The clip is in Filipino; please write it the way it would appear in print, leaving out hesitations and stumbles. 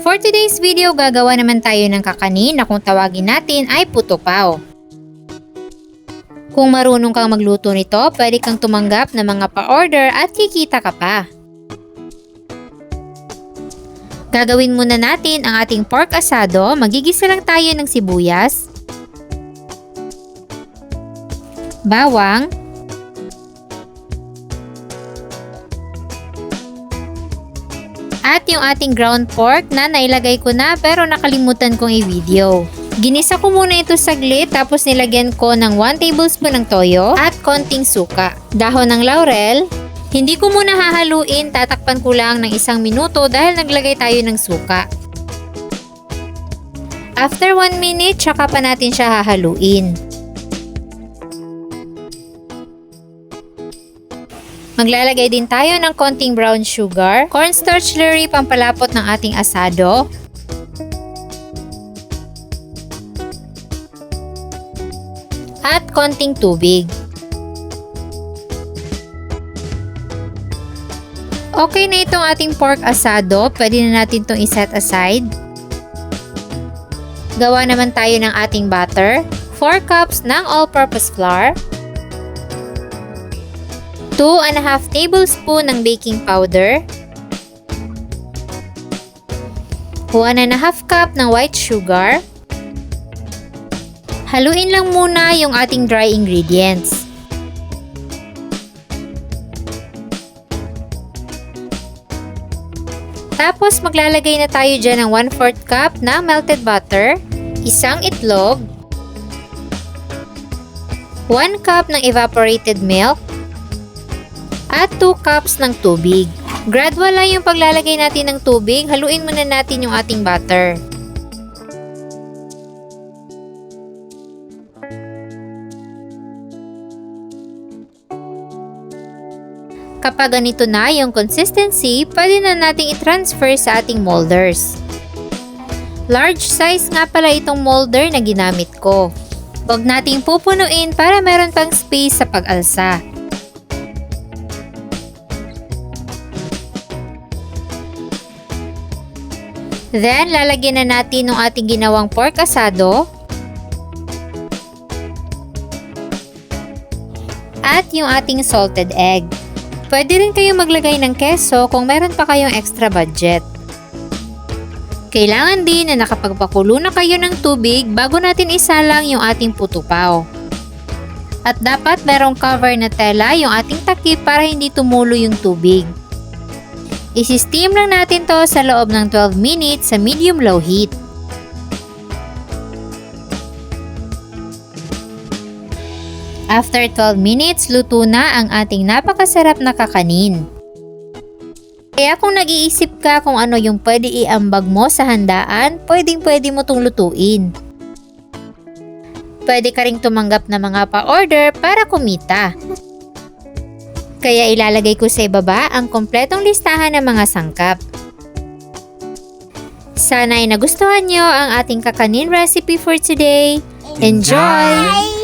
For today's video, gagawa naman tayo ng kakanin na kung tawagin natin ay puto pao. Kung marunong kang magluto nito, pwede kang tumanggap ng mga pa-order at kikita ka pa. Gagawin muna natin ang ating pork asado. Magigisa lang tayo ng sibuyas, bawang, at yung ating ground pork na nailagay ko na pero nakalimutan kong i-video. Ginisa ko muna ito saglit tapos nilagyan ko ng 1 tablespoon ng toyo at konting suka. Dahon ng laurel. Hindi ko muna hahaluin, tatakpan ko lang ng 1 minuto dahil naglagay tayo ng suka. After 1 minute, tsaka pa natin siya hahaluin. Maglalagay din tayo ng konting brown sugar, cornstarch slurry pampalapot ng ating asado, at konting tubig. Okay na itong ating pork asado, pwede na natin itong iset aside. Gawa naman tayo ng ating butter, 4 cups ng all-purpose flour, 2.5 tablespoon ng baking powder, 1.5 cup ng white sugar. Haluin lang muna yung ating dry ingredients. Tapos maglalagay na tayo dyan ng 1/4 cup na melted butter, 1 itlog, 1 cup ng evaporated milk, at 2 cups ng tubig. Gradual lang yung paglalagay natin ng tubig, haluin muna natin yung ating butter. Kapag ganito na yung consistency, pwede na nating i-transfer sa ating molders. Large size nga pala itong molder na ginamit ko. Huwag nating pupunuin para meron pang space sa pag-alsa. Then, lalagyan na natin ng ating ginawang pork asado at yung ating salted egg. Pwede rin kayong maglagay ng keso kung meron pa kayong extra budget. Kailangan din na nakapagpakulo na kayo ng tubig bago natin isalang yung ating puto pao. At dapat merong cover na tela yung ating takip para hindi tumulo yung tubig. Isi-steam lang natin to sa loob ng 12 minutes sa medium-low heat. After 12 minutes, luto na ang ating napakasarap na kakanin. Kaya kung nag-iisip ka kung ano yung pwede iambag mo sa handaan, pwedeng-pwede mo itong lutuin. Pwede ka ring tumanggap ng mga pa-order para kumita. Kaya ilalagay ko sa ibaba ang kompletong listahan ng mga sangkap. Sana ay nagustuhan nyo ang ating kakanin recipe for today. Enjoy!